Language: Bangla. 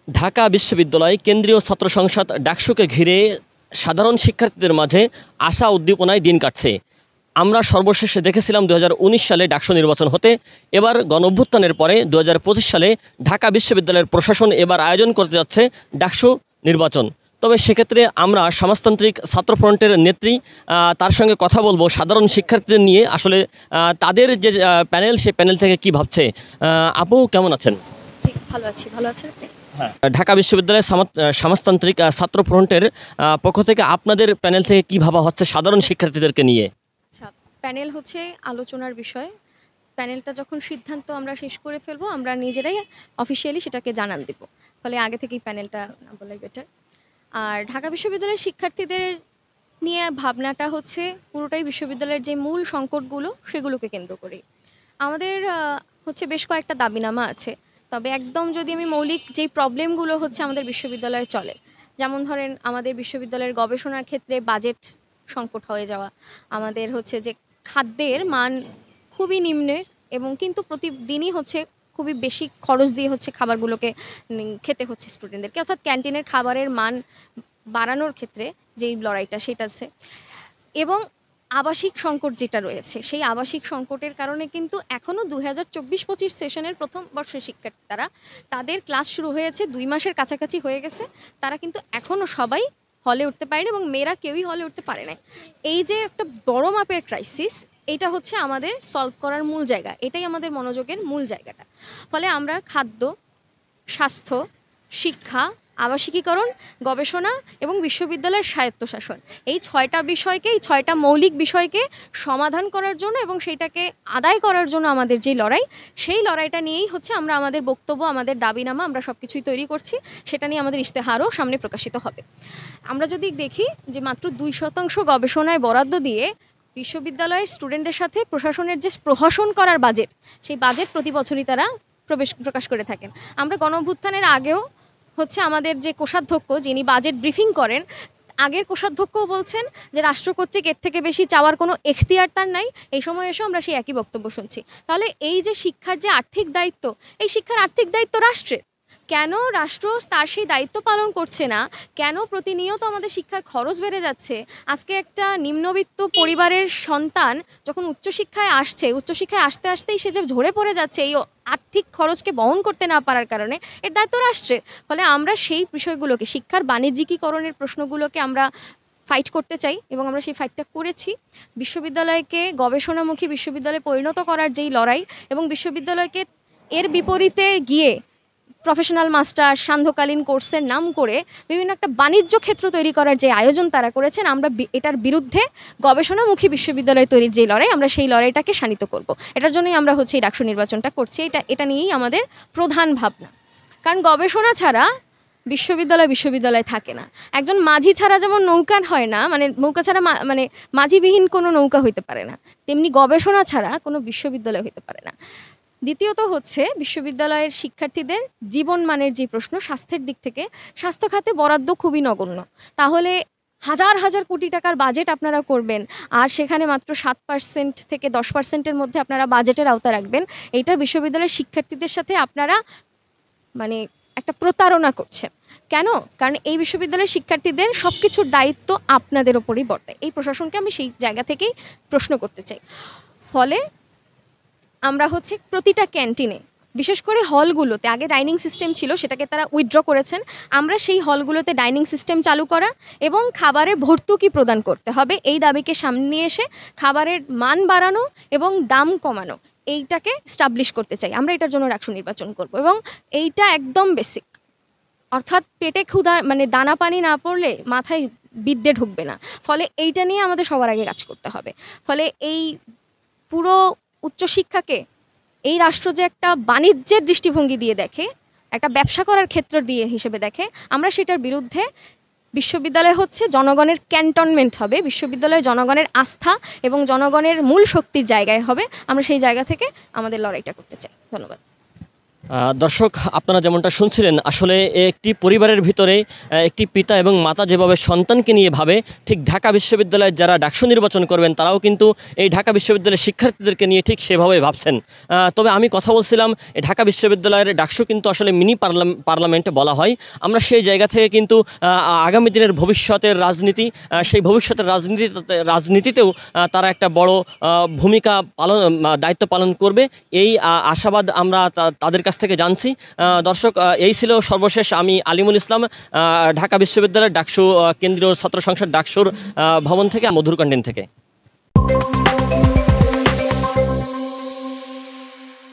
ঢাকা বিশ্ববিদ্যালয় কেন্দ্রীয় ছাত্র সংসদ ডাকসুকে ঘিরে সাধারণ শিক্ষার্থীদের মাঝে আশা উদ্দীপনায় দিন কাটছে। আমরা সর্বশেষে দেখেছিলাম ২০১৯ সালে ডাকসু নির্বাচন হতে। এবার গণঅভ্যুত্থানের পরে ২০২৫ সালে ঢাকা বিশ্ববিদ্যালয়ের প্রশাসন এবার আয়োজন করতে যাচ্ছে ডাকসু নির্বাচন। তবে সেক্ষেত্রে আমরা সমাজতান্ত্রিক ছাত্র ফ্রন্টের নেত্রী তার সঙ্গে কথা বলবো সাধারণ শিক্ষার্থীদের নিয়ে। আসলে তাদের যে প্যানেল, সে প্যানেল থেকে কি ভাবছে। আপু কেমন আছেন? জি, ভালো আছি। ভালো আছেন আপনি? ঢাকা বিশ্ববিদ্যালয়ের সমাজতান্ত্রিক ছাত্র ফ্রন্টের পক্ষ থেকে আপনাদের প্যানেল থেকে কি ভাবা হচ্ছে সাধারণ শিক্ষার্থীদেরকে নিয়ে? আচ্ছা, প্যানেল হচ্ছে আলোচনার বিষয়। প্যানেলটা যখন সিদ্ধান্ত আমরা শেষ করে ফেলবো, আমরা নিজেরাই অফিসিয়ালি সেটাকে জানান দিব। ফলে আগে থেকেই প্যানেলটা না বলাই বেটার। আর ঢাকা বিশ্ববিদ্যালয়ের শিক্ষার্থীদের নিয়ে ভাবনাটা হচ্ছে পুরোটাই বিশ্ববিদ্যালয়ের যে মূল সংকটগুলো, সেগুলোকে কেন্দ্র করেই। আমাদের হচ্ছে বেশ কয়েকটা দাবিনামা আছে। তবে একদম যদি আমি মৌলিক যেই প্রবলেমগুলো হচ্ছে আমাদের বিশ্ববিদ্যালয়ে চলে, যেমন ধরেন আমাদের বিশ্ববিদ্যালয়ের গবেষণার ক্ষেত্রে বাজেট সংকট হয়ে যাওয়া, আমাদের হচ্ছে যে খাদ্যের মান খুবই নিম্নের এবং কিন্তু প্রতিদিনই হচ্ছে খুবই বেশি খরচ দিয়ে হচ্ছে খাবারগুলোকে খেতে হচ্ছে স্টুডেন্টদেরকে, অর্থাৎ ক্যান্টিনের খাবারের মান বাড়ানোর ক্ষেত্রে যেই লড়াইটা সেটা আছে। এবং আবাসিক সংকট যেটা রয়েছে, সেই আবাসিক সংকটের কারণে কিন্তু এখনও ২০২৪-২৫ সেশনের প্রথম বর্ষের শিক্ষার্থী তাদের ক্লাস শুরু হয়েছে ২ মাসের কাছাকাছি হয়ে গেছে। তারা কিন্তু এখনও সবাই হলে উঠতে পারেনি এবং মেয়েরা কেউই হলে উঠতে পারে নাই। এই যে একটা বড় মাপের ক্রাইসিস, এটা হচ্ছে আমাদের সলভ করার মূল জায়গা। এটাই আমাদের মনোযোগের মূল জায়গাটা। ফলে আমরা খাদ্য, স্বাস্থ্য, শিক্ষা, আবাসিকীকরণ, গবেষণা এবং বিশ্ববিদ্যালয়ের স্বায়ত্তশাসন, এই ৬টা বিষয়কে, এই ৬টা মৌলিক বিষয়কে সমাধান করার জন্য এবং সেইটাকে আদায় করার জন্য আমাদের যে লড়াই, সেই লড়াইটা নিয়েই হচ্ছে আমরা আমাদের বক্তব্য, আমাদের দাবিনামা আমরা সব কিছুই তৈরি করছি। সেটা নিয়ে আমাদের ইশতেহারও সামনে প্রকাশিত হবে। আমরা যদি দেখি যে মাত্র ২% গবেষণায় বরাদ্দ দিয়ে বিশ্ববিদ্যালয়ের স্টুডেন্টদের সাথে প্রশাসনের যে প্রহসন করার বাজেট, সেই বাজেট প্রতি বছরই তারা প্রকাশ করে থাকেন। আমরা গণঅভ্যুত্থানের আগেও হচ্ছে আমাদের যে কোষাধ্যক্ষ, যিনি বাজেট ব্রিফিং করেন, আগের কোষাধ্যক্ষও বলছেন যে রাষ্ট্র কর্তৃক এর থেকে বেশি চাওয়ার কোনো এখতিয়ার তার নাই। এই সময় এসেও আমরা সেই একই বক্তব্য শুনছি। তাহলে এই যে শিক্ষার যে আর্থিক দায়িত্ব, এই শিক্ষার আর্থিক দায়িত্ব রাষ্ট্রের। কেন রাষ্ট্র তার সেই দায়িত্ব পালন করছে না? কেন প্রতিনিয়ত আমাদের শিক্ষার খরচ বেড়ে যাচ্ছে? আজকে একটা নিম্নবিত্ত পরিবারের সন্তান যখন উচ্চশিক্ষায় আসছে, উচ্চশিক্ষায় আসতে আসতেই সে যে ঝরে পড়ে যাচ্ছে এই আর্থিক খরচকে বহন করতে না পারার কারণে, এর দায়িত্ব রাষ্ট্রের। ফলে আমরা সেই বিষয়গুলোকে, শিক্ষার বাণিজ্যিকীকরণের প্রশ্নগুলোকে আমরা ফাইট করতে চাই এবং আমরা সেই ফাইটটা করেছি। বিশ্ববিদ্যালয়কে গবেষণামুখী বিশ্ববিদ্যালয়ে পরিণত করার যেই লড়াই এবং বিশ্ববিদ্যালয়কে এর বিপরীতে গিয়ে প্রফেশনাল মাস্টার, সান্ধ্যকালীন কোর্সের নাম করে বিভিন্ন একটা বাণিজ্য ক্ষেত্র তৈরি করার যে আয়োজন তারা করেছেন, আমরা এটার বিরুদ্ধে গবেষণামুখী বিশ্ববিদ্যালয় তৈরির যে লড়াই, আমরা সেই লড়াইটাকে শানিত করব। এটার জন্যই আমরা হচ্ছে এই ডাকসু নির্বাচনটা করছি। এটা নিয়েই আমাদের প্রধান ভাবনা। কারণ গবেষণা ছাড়া বিশ্ববিদ্যালয় থাকে না। একজন মাঝি ছাড়া যেমন নৌকা হয় না, মানে নৌকা ছাড়া মানে মাঝিবিহীন কোনো নৌকা হইতে পারে না, তেমনি গবেষণা ছাড়া কোনো বিশ্ববিদ্যালয় হইতে পারে না। দ্বিতীয়ত হচ্ছে বিশ্ববিদ্যালয়ের শিক্ষার্থীদের জীবনমানের যে প্রশ্ন, স্বাস্থ্যের দিক থেকে স্বাস্থ্য খাতে বরাদ্দ খুবই নগণ্য। তাহলে হাজার হাজার কোটি টাকার বাজেট আপনারা করবেন আর সেখানে মাত্র 7% থেকে 10%-এর মধ্যে আপনারা বাজেটের আওতা রাখবেন। এইটা বিশ্ববিদ্যালয়ের শিক্ষার্থীদের সাথে আপনারা মানে একটা প্রতারণা করছেন। কেন? কারণ এই বিশ্ববিদ্যালয়ের শিক্ষার্থীদের সব কিছুর দায়িত্ব আপনাদের ওপরই বর্তায়। এই প্রশাসনকে আমি সেই জায়গা থেকেই প্রশ্ন করতে চাই। ফলে আমরা হচ্ছে প্রতিটা ক্যান্টিনে, বিশেষ করে হলগুলোতে, আগে ডাইনিং সিস্টেম ছিল, সেটাকে তারা উইথড্র করেছেন। আমরা সেই হলগুলোতে ডাইনিং সিস্টেম চালু করা এবং খাবারে ভর্তুকি প্রদান করতে হবে, এই দাবিকে সামনে নিয়ে এসে খাবারের মান বাড়ানো এবং দাম কমানো, এইটাকে স্টাবলিশ করতে চাই। আমরা এটার জন্য ডাকসু নির্বাচন করব এবং এইটা একদম বেসিক। অর্থাৎ পেটে ক্ষুধা, মানে দানা পানি না পড়লে মাথায় বিদ্যে ঢুকবে না। ফলে এইটা নিয়ে আমাদের সবার আগে কাজ করতে হবে। ফলে এই পুরো উচ্চশিক্ষাকে এই রাষ্ট্র যে একটা বাণিজ্যের দৃষ্টিভঙ্গি দিয়ে দেখে, একটা ব্যবসা করার ক্ষেত্র দিয়ে হিসেবে দেখে, আমরা সেটার বিরুদ্ধে। বিশ্ববিদ্যালয় হচ্ছে জনগণের ক্যান্টনমেন্ট হবে, বিশ্ববিদ্যালয় জনগণের আস্থা এবং জনগণের মূল শক্তির জায়গায় হবে। আমরা সেই জায়গা থেকে আমাদের লড়াইটা করতে চাই। ধন্যবাদ। দর্শক, আপনারা যেমনটা শুনছিলেন, আসলে একটি পরিবারের ভিতরে একটি পিতা এবং মাতা যেভাবে সন্তানকে নিয়ে ভাবে, ঠিক ঢাকা বিশ্ববিদ্যালয়ের যারা ডাকসু নির্বাচন করবেন তারাও কিন্তু এই ঢাকা বিশ্ববিদ্যালয়ের শিক্ষার্থীদেরকে নিয়ে ঠিক সেভাবে ভাবছেন। তবে আমি কথা বলছিলাম, এই ঢাকা বিশ্ববিদ্যালয়ের ডাকসু কিন্তু আসলে মিনি পার্লামেন্টে বলা হয়। আমরা সেই জায়গা থেকে কিন্তু আগামী দিনের ভবিষ্যতের রাজনীতি, সেই ভবিষ্যতের রাজনীতিতেও তারা একটা বড় ভূমিকা দায়িত্ব পালন করবে, এই আশাবাদ আমরা তাদের কাছ থেকে জানছি। দর্শক, এই ছিল সর্বশেষ আমি আলিমুল ইসলাম, ঢাকা বিশ্ববিদ্যালয়ের ডাকসু কেন্দ্রীয় ছাত্র সংসদ ডাকসুর ভবন থেকে, মধুর ক্যান্টিন থেকে।